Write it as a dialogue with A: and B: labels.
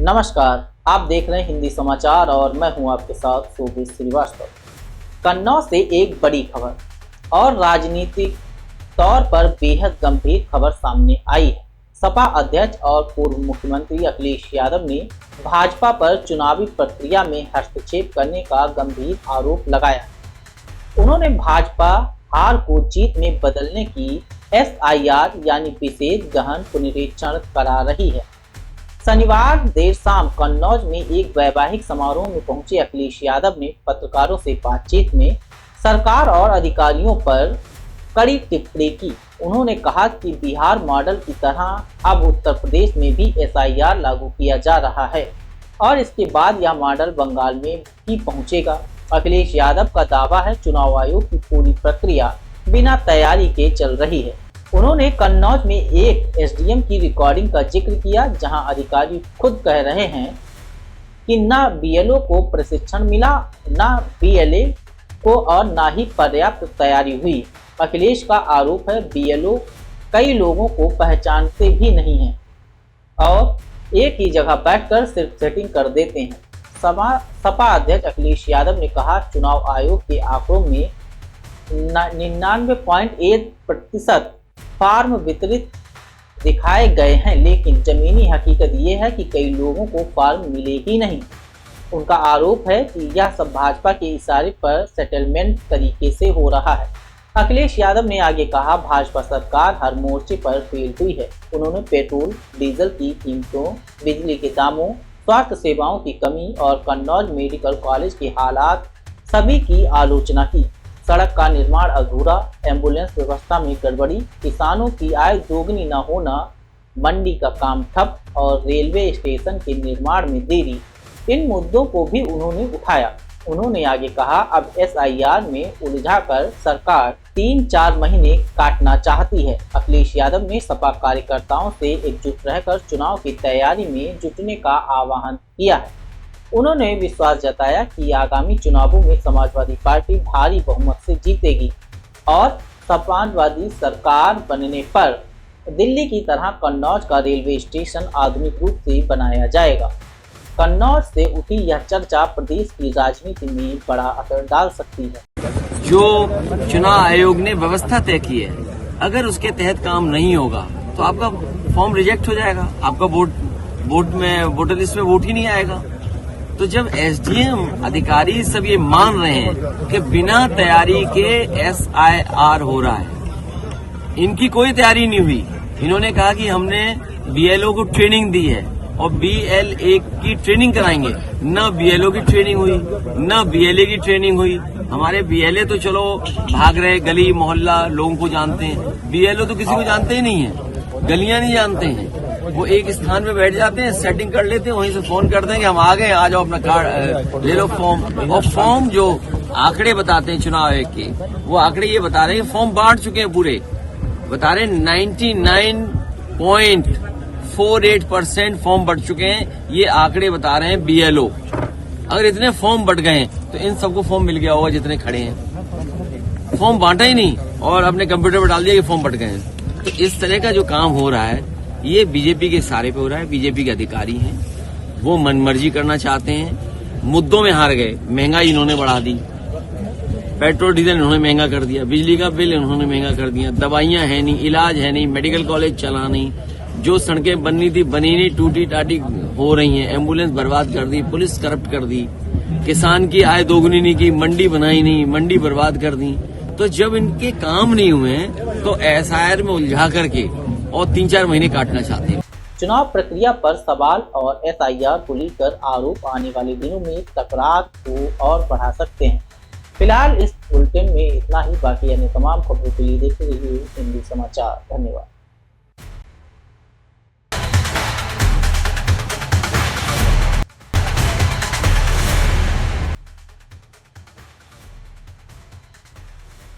A: नमस्कार, आप देख रहे हैं हिंदी समाचार और मैं हूं आपके साथ शोभित श्रीवास्तव। कन्नौज से एक बड़ी खबर और राजनीतिक तौर पर बेहद गंभीर खबर सामने आई है। सपा अध्यक्ष और पूर्व मुख्यमंत्री अखिलेश यादव ने भाजपा पर चुनावी प्रक्रिया में हस्तक्षेप करने का गंभीर आरोप लगाया। उन्होंने भाजपा हार को जीत में बदलने की SIR यानी विशेष गहन पुनरीक्षण करा रही है। शनिवार देर शाम कन्नौज में एक वैवाहिक समारोह में पहुंचे अखिलेश यादव ने पत्रकारों से बातचीत में सरकार और अधिकारियों पर कड़ी टिप्पणी की। उन्होंने कहा कि बिहार मॉडल की तरह अब उत्तर प्रदेश में भी SIR लागू किया जा रहा है और इसके बाद यह मॉडल बंगाल में भी पहुंचेगा। अखिलेश यादव का दावा है चुनाव आयोग की पूरी प्रक्रिया बिना तैयारी के चल रही है। उन्होंने कन्नौज में एक SDM की रिकॉर्डिंग का जिक्र किया, जहां अधिकारी खुद कह रहे हैं कि न BLO को प्रशिक्षण मिला, न BLA को और न ही पर्याप्त तैयारी हुई। अखिलेश का आरोप है BLO कई लोगों को पहचानते भी नहीं हैं और एक ही जगह बैठकर सिर्फ सेटिंग कर देते हैं। सपा अध्यक्ष अखिलेश यादव ने कहा, चुनाव आयोग के आंकड़ों में 99.1% फॉर्म वितरित दिखाए गए हैं, लेकिन जमीनी हकीकत ये है कि कई लोगों को फॉर्म मिले ही नहीं। उनका आरोप है कि यह सब भाजपा के इशारे पर सेटलमेंट तरीके से हो रहा है। अखिलेश यादव ने आगे कहा, भाजपा सरकार हर मोर्चे पर फेल हुई है। उन्होंने पेट्रोल डीजल की कीमतों, बिजली के दामों, स्वास्थ्य सेवाओं की कमी और कन्नौज मेडिकल कॉलेज के हालात सभी की आलोचना की। सड़क का निर्माण अधूरा, एम्बुलेंस व्यवस्था में गड़बड़ी, किसानों की आय दोगुनी न होना, मंडी का काम ठप और रेलवे स्टेशन के निर्माण में देरी, इन मुद्दों को भी उन्होंने उठाया। उन्होंने आगे कहा, अब SIR में उलझाकर सरकार 3-4 महीने काटना चाहती है। अखिलेश यादव ने सपा कार्यकर्ताओं से एकजुट रहकर चुनाव की तैयारी में जुटने का आह्वान किया है। उन्होंने विश्वास जताया कि आगामी चुनावों में समाजवादी पार्टी भारी बहुमत से जीतेगी और समाजवादी सरकार बनने पर दिल्ली की तरह कन्नौज का रेलवे स्टेशन आधुनिक रूप से बनाया जाएगा। कन्नौज से उठी यह चर्चा प्रदेश की राजनीति में बड़ा असर डाल सकती है।
B: जो चुनाव आयोग ने व्यवस्था तय की है, अगर उसके तहत काम नहीं होगा तो आपका फॉर्म रिजेक्ट हो जाएगा, आपका वोटर लिस्ट में वोट ही नहीं आएगा। तो जब SDM अधिकारी सब ये मान रहे हैं कि बिना तैयारी के SIR हो रहा है, इनकी कोई तैयारी नहीं हुई। इन्होंने कहा कि हमने BLO को ट्रेनिंग दी है और BLA की ट्रेनिंग कराएंगे। न BLO की ट्रेनिंग हुई, न BLA की ट्रेनिंग हुई। हमारे BLA तो चलो भाग रहे, गली मोहल्ला लोगों को जानते हैं, BLO तो किसी को जानते ही नहीं है, गलियां नहीं जानते हैं। वो एक स्थान पे बैठ जाते हैं, सेटिंग कर लेते हैं, वहीं से फोन करते हैं कि हम आ गए, आ जाओ अपना कार्ड ले लो फॉर्म। और फॉर्म जो आंकड़े बताते हैं चुनाव आयोग के, वो आंकड़े ये बता रहे हैं फॉर्म बांट चुके हैं पूरे, बता रहे हैं 99.48% फॉर्म बट चुके हैं। ये आंकड़े बता रहे हैं BLO। अगर इतने फॉर्म बट गए तो इन सबको फॉर्म मिल गया होगा जितने खड़े हैं। फॉर्म बांटा ही नहीं और अपने कंप्यूटर पर डाल दिया कि फॉर्म बट गए। तो इस तरह का जो काम हो रहा है ये बीजेपी के इशारे पे हो रहा है। बीजेपी के अधिकारी हैं, वो मनमर्जी करना चाहते हैं, मुद्दों में हार गए। महंगाई इन्होंने बढ़ा दी, पेट्रोल डीजल इन्होंने महंगा कर दिया, बिजली का बिल इन्होंने महंगा कर दिया, दवाइयां है नहीं, इलाज है नहीं, मेडिकल कॉलेज चला नहीं, जो सड़कें बननी थी बनी नहीं, टूटी टाटी हो रही हैं, एम्बुलेंस बर्बाद कर दी, पुलिस करप्ट कर दी, किसान की आय दोगुनी नहीं की, मंडी बनाई नहीं, मंडी बर्बाद कर दी। तो जब इनके काम नहीं हुए तो SIR में उलझा करके और 3-4 महीने काटना चाहते हैं।
A: चुनाव प्रक्रिया पर सवाल और SIR को लेकर आरोप आने वाले दिनों में तकरार को और बढ़ा सकते हैं। फिलहाल इस बुलेटिन में इतना ही। बाकी अन्य तमाम खबरों के लिए देखते रहिए हिंदी समाचार। धन्यवाद।